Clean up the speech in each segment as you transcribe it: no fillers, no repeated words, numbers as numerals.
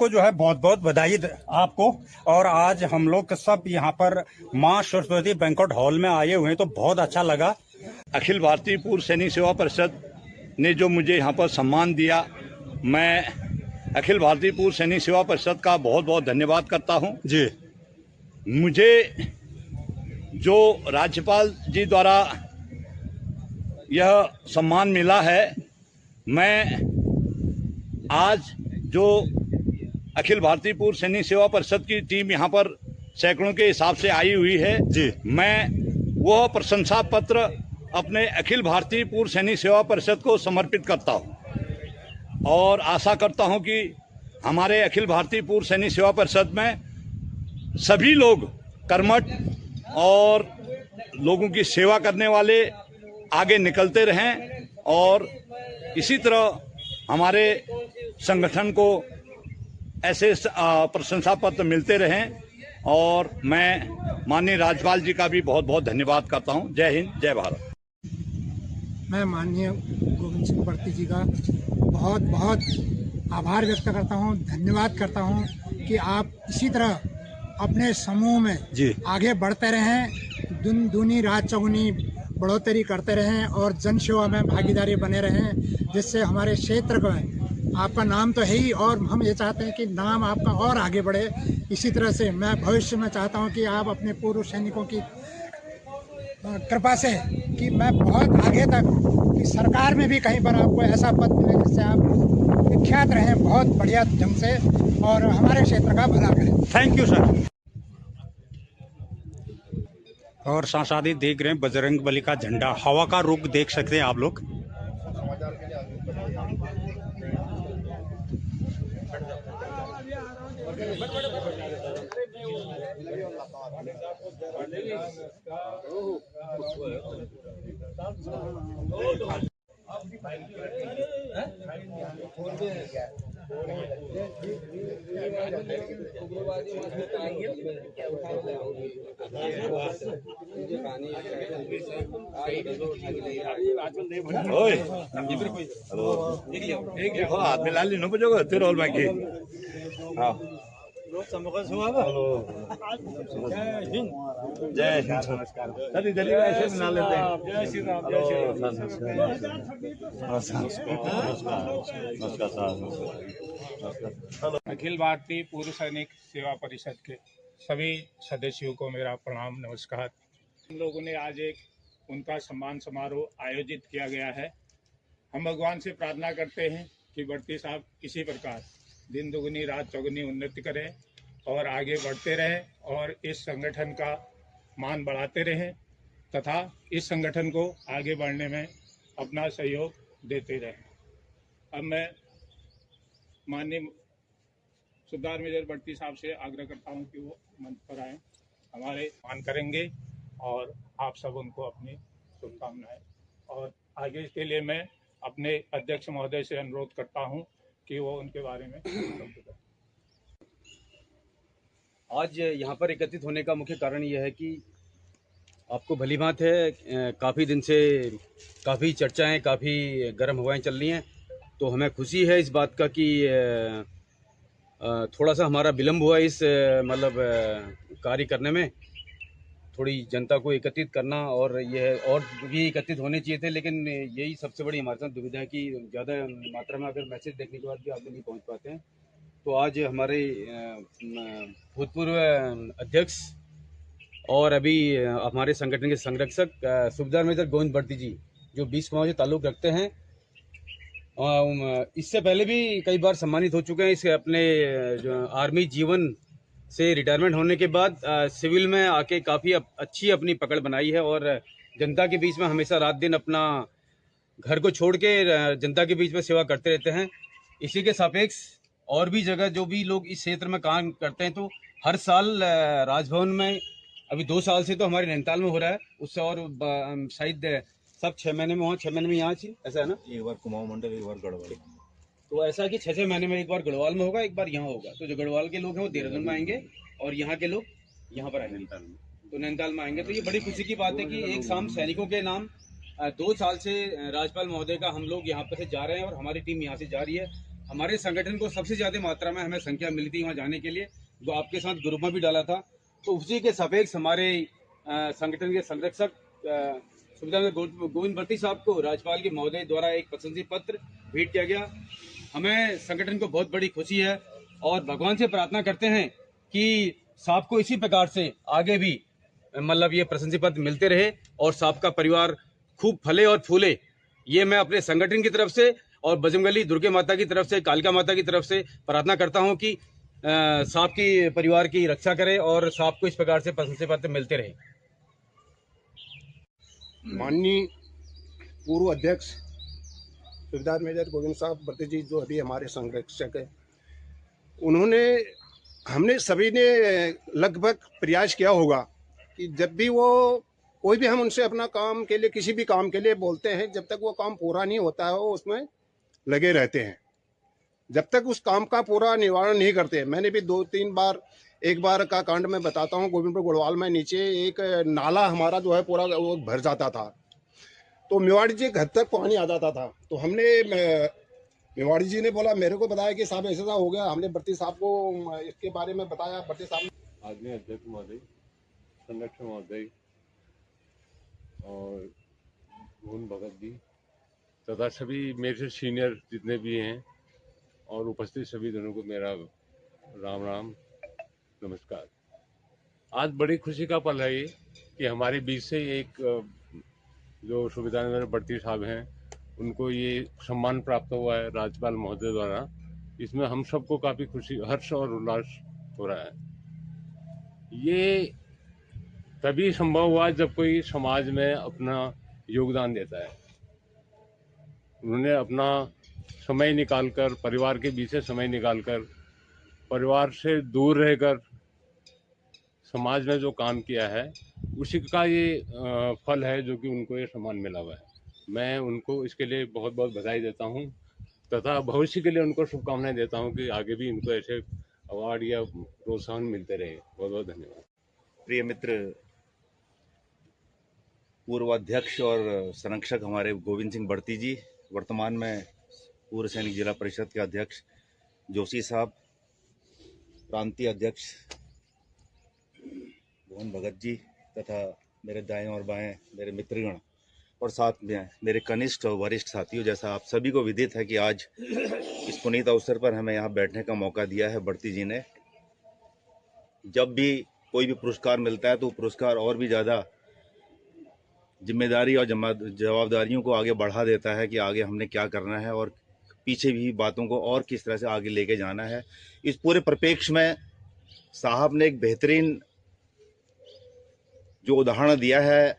आपको जो है बहुत बहुत बधाई आपको। और आज हम लोग सब यहाँ पर माँ सरस्वती बैंक्वेट हॉल में आए हुए हैं तो बहुत अच्छा लगा। अखिल भारतीय पूर्व सैनिक सेवा परिषद ने जो मुझे यहाँ पर सम्मान दिया, मैं अखिल भारतीय पूर्व सैनिक सेवा परिषद का बहुत बहुत धन्यवाद करता हूँ जी। मुझे जो राज्यपाल जी द्वारा यह सम्मान मिला है, मैं आज जो अखिल भारतीय पूर्व सैनिक सेवा परिषद की टीम यहाँ पर सैकड़ों के हिसाब से आई हुई है जी, मैं वह प्रशंसा पत्र अपने अखिल भारतीय पूर्व सैनिक सेवा परिषद को समर्पित करता हूँ और आशा करता हूँ कि हमारे अखिल भारतीय पूर्व सैनिक सेवा परिषद में सभी लोग कर्मठ और लोगों की सेवा करने वाले आगे निकलते रहें और इसी तरह हमारे संगठन को ऐसे प्रशंसा पत्र मिलते रहें। और मैं माननीय राज्यपाल जी का भी बहुत बहुत धन्यवाद करता हूं। जय हिंद, जय भारत। मैं माननीय गोविंद सिंह बड़ती जी का बहुत बहुत आभार व्यक्त करता हूं, धन्यवाद करता हूं कि आप इसी तरह अपने समूह में जी आगे बढ़ते रहें, दिन दूनी रात चौगुनी बढ़ोतरी करते रहें और जन सेवा में भागीदारी बने रहें, जिससे हमारे क्षेत्र में आपका नाम तो है ही और हम ये चाहते हैं कि नाम आपका और आगे बढ़े। इसी तरह से मैं भविष्य में चाहता हूं कि आप अपने पूर्व सैनिकों की कृपा से कि मैं बहुत आगे तक कि सरकार में भी कहीं पर आपको ऐसा पद मिले जिससे आप विख्यात रहें बहुत बढ़िया ढंग से और हमारे क्षेत्र का भला करें। Thank you sir. और साथ ही देख रहे हैं बजरंग बली का झंडा, हवा का रुख देख सकते हैं आप लोग। हाथ मिला ली बजोगे तेरे हॉल में की। हाँ जय हिंद, नमस्कार। इधर ही ऐसे मिला लेते हैं। जय श्री राम, जय श्री राम। नमस्कार। अखिल भारतीय पूर्व सैनिक सेवा परिषद के सभी सदस्यों को मेरा प्रणाम, नमस्कार। हम लोगों ने आज एक उनका सम्मान समारोह आयोजित किया गया है। हम भगवान से प्रार्थना करते हैं कि बड़ती साहब इसी प्रकार दिन दुगनी रात चौगुनी उन्नति करें और आगे बढ़ते रहें और इस संगठन का मान बढ़ाते रहें तथा इस संगठन को आगे बढ़ने में अपना सहयोग देते रहें। अब मैं माननीय सुधार मेजर बड़ती साहब से आग्रह करता हूं कि वो मंच पर आए, हमारे मान करेंगे और आप सब उनको अपनी शुभकामनाएं। और आगे के लिए मैं अपने अध्यक्ष महोदय से अनुरोध करता हूं कि वो उनके बारे में आज यहाँ पर एकत्रित होने का मुख्य कारण यह है कि आपको भली बात है, काफ़ी दिन से काफ़ी चर्चाएं, काफ़ी गर्म हवाएं चल रही हैं। तो हमें खुशी है इस बात का कि थोड़ा सा हमारा विलम्ब हुआ इस कार्य करने में, थोड़ी जनता को एकत्रित करना और यह और भी एकत्रित होने चाहिए थे, लेकिन यही सबसे बड़ी हमारे साथ दुविधा है कि ज़्यादा मात्रा में अगर मैसेज देखने के बाद भी आप नहीं पहुंच पाते हैं। तो आज हमारे भूतपूर्व अध्यक्ष और अभी हमारे संगठन के संरक्षक सूबेदार मेजर गोविंद बड़ती जी, जो 20 कुमाऊं से ताल्लुक़ रखते हैं, इससे पहले भी कई बार सम्मानित हो चुके हैं। इस अपने जो आर्मी जीवन से रिटायरमेंट होने के बाद सिविल में आके काफ़ी अच्छी अपनी पकड़ बनाई है और जनता के बीच में हमेशा रात दिन अपना घर को छोड़ के जनता के बीच में सेवा करते रहते हैं। इसी के सापेक्ष और भी जगह जो भी लोग इस क्षेत्र में काम करते हैं, तो हर साल राजभवन में, अभी 2 साल से तो हमारे नैनीताल में हो रहा है, उससे और शायद सब 6 महीने में हो, 6 महीने में यहाँ छी, ऐसा है ना, एक बार कुमाऊं मंडल, एक बार गढ़वाल। तो ऐसा कि 6-6 महीने में एक बार गढ़वाल में होगा, एक बार यहाँ होगा। तो जो गढ़वाल के लोग हैं वो देहरादून में आएंगे और यहाँ के लोग यहाँ पर आएंगे तो नैनीताल में आएंगे। तो ये बड़ी खुशी की बात है कि एक शाम सैनिकों के नाम 2 साल से राज्यपाल महोदय का हम लोग यहाँ पर से जा रहे हैं और हमारी टीम यहाँ से जा रही है। हमारे संगठन को सबसे ज़्यादा मात्रा में हमें संख्या मिली थी वहाँ जाने के लिए, जो आपके साथ ग्रुप में भी डाला था। तो उसी के सापेक्ष हमारे संगठन के संरक्षक सुविधा गोविंद भट्टी साहब को राज्यपाल के महोदय द्वारा एक प्रशंसा पत्र भेंट किया गया। हमें संगठन को बहुत बड़ी खुशी है और भगवान से प्रार्थना करते हैं कि साहब को इसी प्रकार से आगे भी मतलब ये प्रशंसा पत्र मिलते रहे और साहब का परिवार खूब फले और फूले। ये मैं अपने संगठन की तरफ से और बजरंगबली दुर्गे माता की तरफ से, कालिका माता की तरफ से प्रार्थना करता हूँ कि साहब की परिवार की रक्षा करें और साहब को इस प्रकार से प्रशंसा पत्र मिलते रहे। माननीय पूर्व अध्यक्ष सुबेदार मेजर गोविंद साहब भट्टी जी, जो अभी हमारे संरक्षक है, हमने सभी ने लगभग प्रयास किया होगा कि जब भी वो कोई भी हम उनसे अपना काम के लिए, किसी भी काम के लिए बोलते हैं, जब तक वो काम पूरा नहीं होता है वो उसमें लगे रहते हैं, जब तक उस काम का पूरा निवारण नहीं करते। मैंने भी 2-3 बार, एक बार का कांड में बताता हूँ, गोविंदपुर गुड़वाल में नीचे एक नाला हमारा जो है पूरा वो भर जाता था, तो मेवाड़ी जी घर तक पानी आ जाता था। तो हमने मेवाड़ी जी ने बोला, मेरे को बताया कि साहब ऐसा हो गया। हमने भट्टी साहब को इसके बारे में बताया। भट्टी साहब आदरणीय अध्यक्ष महोदय, संरक्षक महोदय और गोविंद भगत जी तथा सभी मेरे से सीनियर जितने भी हैं और उपस्थित सभी जनों को मेरा राम राम नमस्कार। आज बड़ी खुशी का पल है ये कि हमारे बीच से एक जो सुबेदार भट्टी साहब हैं, उनको ये सम्मान प्राप्त हुआ है राज्यपाल महोदय द्वारा। इसमें हम सबको काफ़ी खुशी, हर्ष और उल्लास हो रहा है। ये तभी संभव हुआ जब कोई समाज में अपना योगदान देता है। उन्होंने अपना समय निकालकर, परिवार के बीच से समय निकालकर, परिवार से दूर रहकर समाज में जो काम किया है, उसी का ये फल है जो कि उनको ये सम्मान मिला हुआ है। मैं उनको इसके लिए बहुत बहुत बधाई देता हूँ तथा भविष्य के लिए उनको शुभकामनाएं देता हूँ कि आगे भी इनको ऐसे अवार्ड या प्रोत्साहन मिलते रहे। बहुत बहुत धन्यवाद। प्रिय मित्र, पूर्व अध्यक्ष और संरक्षक हमारे गोविंद सिंह भट्टी जी, वर्तमान में पूर्व सैनिक जिला परिषद के अध्यक्ष जोशी साहब, प्रांतीय अध्यक्ष गोविंद भगत जी तथा मेरे दाएं और बाएं मेरे मित्रगण और साथ में मेरे कनिष्ठ और वरिष्ठ साथियों, जैसा आप सभी को विदित है कि आज इस पुनीत अवसर पर हमें यहाँ बैठने का मौका दिया है भट्टी जी ने। जब भी कोई भी पुरस्कार मिलता है तो पुरस्कार और भी ज़्यादा जिम्मेदारी और जवाबदारियों को आगे बढ़ा देता है कि आगे हमने क्या करना है और पीछे भी बातों को और किस तरह से आगे लेके जाना है। इस पूरे परिप्रेक्ष्य में साहब ने एक बेहतरीन जो उदाहरण दिया है,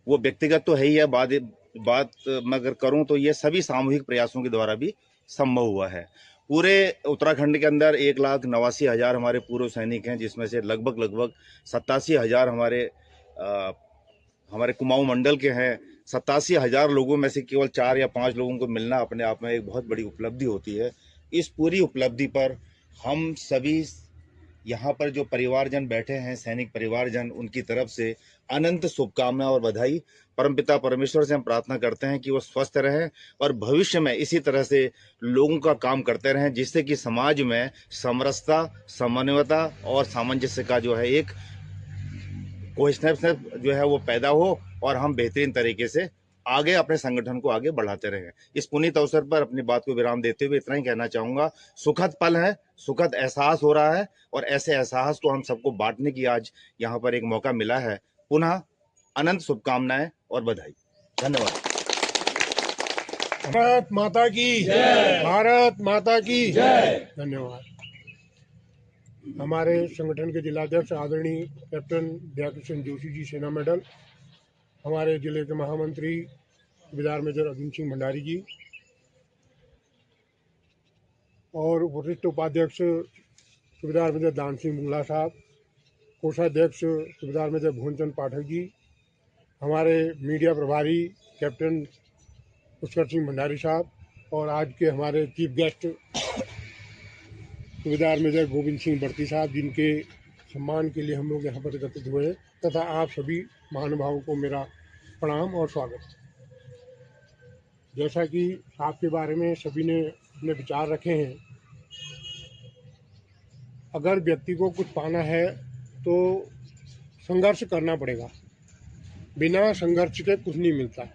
वो व्यक्तिगत तो है ही है, बात मैं अगर करूं तो ये सभी सामूहिक प्रयासों के द्वारा भी संभव हुआ है। पूरे उत्तराखंड के अंदर 1,89,000 हमारे पूर्व सैनिक हैं, जिसमें से लगभग 87,000 हमारे कुमाऊं मंडल के हैं। 87,000 लोगों में से केवल 4 या 5 लोगों को मिलना अपने आप में एक बहुत बड़ी उपलब्धि होती है। इस पूरी उपलब्धि पर हम सभी यहाँ पर जो परिवारजन बैठे हैं, सैनिक परिवारजन, उनकी तरफ से अनंत शुभकामनाएं और बधाई। परमपिता परमेश्वर से हम प्रार्थना करते हैं कि वो स्वस्थ रहें और भविष्य में इसी तरह से लोगों का काम करते रहें, जिससे कि समाज में समरसता, समन्वयता और सामंजस्य का जो है एक कोहेसिवनेस जो है वो पैदा हो और हम बेहतरीन तरीके से आगे अपने संगठन को आगे बढ़ाते रहें। इस पुनीत अवसर पर अपनी बात को विराम देते हुए इतना ही कहना चाहूँगा, सुखद पल है, सुखद एहसास हो रहा है और ऐसे एहसास को हम सबको बांटने की आज यहाँ पर एक मौका मिला है। पुनः अनंत शुभकामनाएं और बधाई। धन्यवाद। भारत माता की जय। भारत माता की जय। धन्यवाद। हमारे संगठन के जिलाध्यक्ष आदरणीय कैप्टन दयाकृष्ण जोशी जी, सेना मेडल, हमारे जिले के महामंत्री सुबेदार मेजर अर्जुन सिंह भंडारी जी और वरिष्ठ उपाध्यक्ष सुबेदार मेजर दान सिंह मुंगला साहब, कोषाध्यक्ष सुबेदार मेजर भुवनचंद पाठक जी, हमारे मीडिया प्रभारी कैप्टन पुष्कर सिंह भंडारी साहब और आज के हमारे चीफ गेस्ट सुबेदार मेजर गोविंद सिंह भट्टी साहब, जिनके सम्मान के लिए हम लोग यहाँ पर एकत्रित हुए हैं, तथा आप सभी महानुभावों को मेरा प्रणाम और स्वागत। जैसा कि आपके बारे में सभी ने अपने विचार रखे हैं। अगर व्यक्ति को कुछ पाना है तो संघर्ष करना पड़ेगा, बिना संघर्ष के कुछ नहीं मिलता।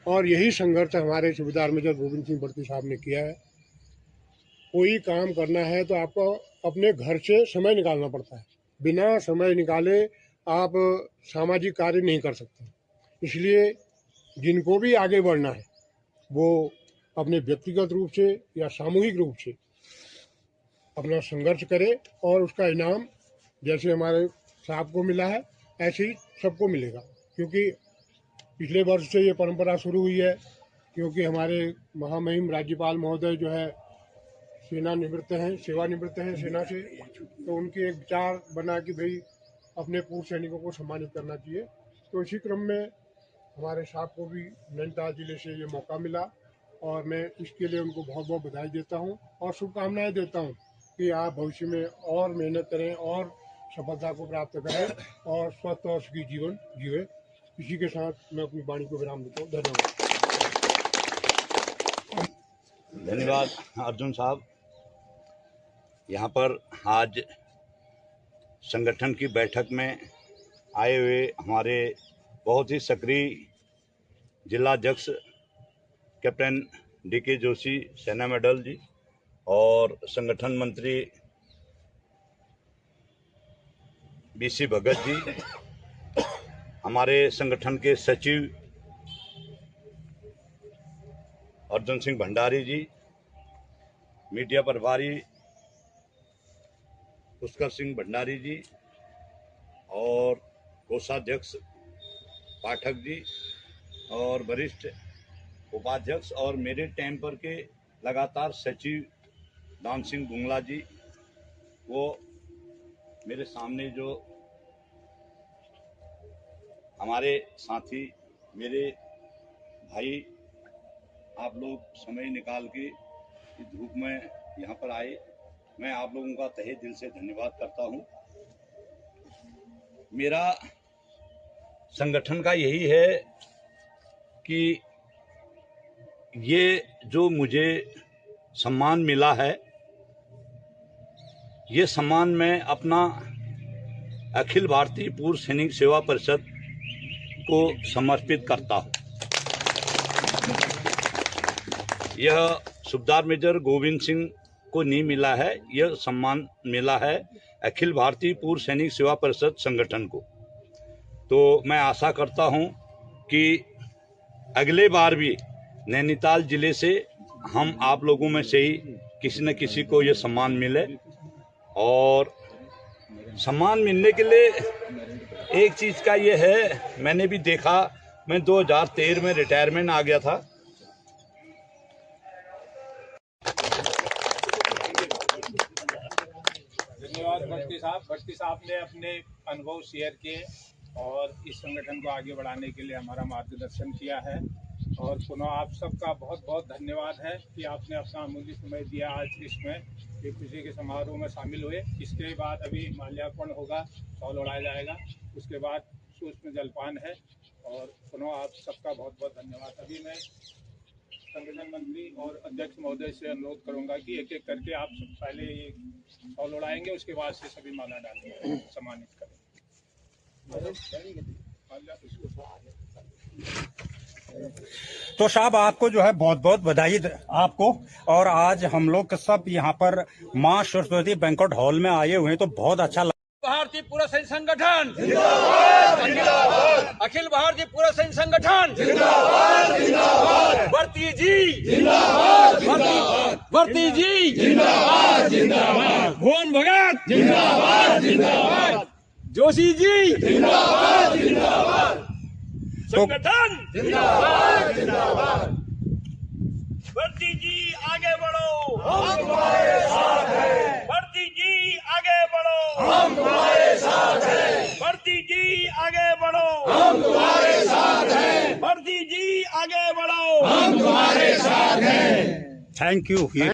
और यही संघर्ष हमारे सूबेदार मेजर गोविंद सिंह बड़ती साहब ने किया है। कोई काम करना है तो आपको अपने घर से समय निकालना पड़ता है, बिना समय निकाले आप सामाजिक कार्य नहीं कर सकते। इसलिए जिनको भी आगे बढ़ना है वो अपने व्यक्तिगत रूप से या सामूहिक रूप से अपना संघर्ष करे और उसका इनाम जैसे हमारे साहब को मिला है ऐसे ही सबको मिलेगा। क्योंकि पिछले वर्ष से ये परंपरा शुरू हुई है, क्योंकि हमारे महामहिम राज्यपाल महोदय जो है सेवानिवृत्त हैं सेना से, तो उनके एक विचार बना कि भाई अपने पूर्व सैनिकों को सम्मानित करना चाहिए। तो इसी क्रम में हमारे साहब को भी नैनीताल जिले से ये मौका मिला और मैं इसके लिए उनको बहुत बहुत बधाई देता हूँ और शुभकामनाएं देता हूँ कि आप भविष्य में और मेहनत करें और सफलता को प्राप्त करें और स्वस्थ और सुखी जीवन जिए। इसी के साथ मैं अपनी वाणी को विराम देता हूँ। धन्यवाद। धन्यवाद अर्जुन साहब। यहाँ पर आज संगठन की बैठक में आए हुए हमारे बहुत ही सक्रिय जिला अध्यक्ष कैप्टन डीके जोशी सेना मेडल जी और संगठन मंत्री बीसी भगत जी, हमारे संगठन के सचिव अर्जुन सिंह भंडारी जी, मीडिया प्रभारी पुष्कर सिंह भंडारी जी और कोषाध्यक्ष पाठक जी और वरिष्ठ उपाध्यक्ष और मेरे टाइम पर के लगातार सचिव दान सिंह बुंगला जी, वो मेरे सामने जो हमारे साथी मेरे भाई, आप लोग समय निकाल के धूप में यहाँ पर आए, मैं आप लोगों का तहे दिल से धन्यवाद करता हूँ। मेरा संगठन का यही है कि ये जो मुझे सम्मान मिला है, ये सम्मान मैं अपना अखिल भारतीय पूर्व सैनिक सेवा परिषद को समर्पित करता हूँ। यह सूबेदार मेजर गोविंद सिंह को नहीं मिला है, यह सम्मान मिला है अखिल भारतीय पूर्व सैनिक सेवा परिषद संगठन को। तो मैं आशा करता हूं कि अगले बार भी नैनीताल जिले से हम आप लोगों में से ही किसी न किसी को यह सम्मान मिले। और सम्मान मिलने के लिए एक चीज़ का ये है, मैंने भी देखा, मैं 2013 में रिटायरमेंट आ गया था। धन्यवाद भट्टी साहब ने अपने अनुभव शेयर किए और इस संगठन को आगे बढ़ाने के लिए हमारा मार्गदर्शन किया है। और पुनः आप सबका बहुत बहुत धन्यवाद है कि आपने अपना अमूल्य समय दिया आज इसमें एक खुशी के समारोह में शामिल हुए। इसके बाद अभी माल्यार्पण होगा, शॉल उड़ाया जाएगा, उसके बाद सूक्ष्म जलपान है। और पुनः आप सबका बहुत बहुत धन्यवाद। अभी मैं संगठन मंत्री और अध्यक्ष महोदय से अनुरोध करूंगा कि एक एक करके आप सब पहले ये शॉल उड़ाएंगे, उसके बाद से सभी माला डालेंगे, सम्मानित करेंगे। तो साहब आपको जो है बहुत बहुत बधाई आपको। और आज हम लोग सब यहाँ पर माँ सरस्वती बैंक्वेट हॉल में आए हुए हैं, तो बहुत अच्छा लगा। भारतीय पूर्व सैनिक संगठन जिंदाबाद, जिंदाबाद। अखिल भारतीय पूर्व सैनिक संगठन जिंदाबाद, जिंदाबाद। भर्ती जी जिंदाबाद, जिंदाबाद। भर्ती जी जिंदाबाद, जिंदाबाद। भुवन भगत जिंदाबाद, जिंदाबाद। जोशी जी जिंदाबाद, जिंदाबाद। संगठन जिंदाबाद, जिंदाबाद। भर्ती जी आगे बढ़ो, हम तुम्हारे साथ हैं। भर्ती जी आगे बढ़ो, हम तुम्हारे साथ हैं। भर्ती जी आगे बढ़ो, हम तुम्हारे साथ हैं। भर्ती जी आगे बढ़ो, हम तुम्हारे साथ हैं। Thank you.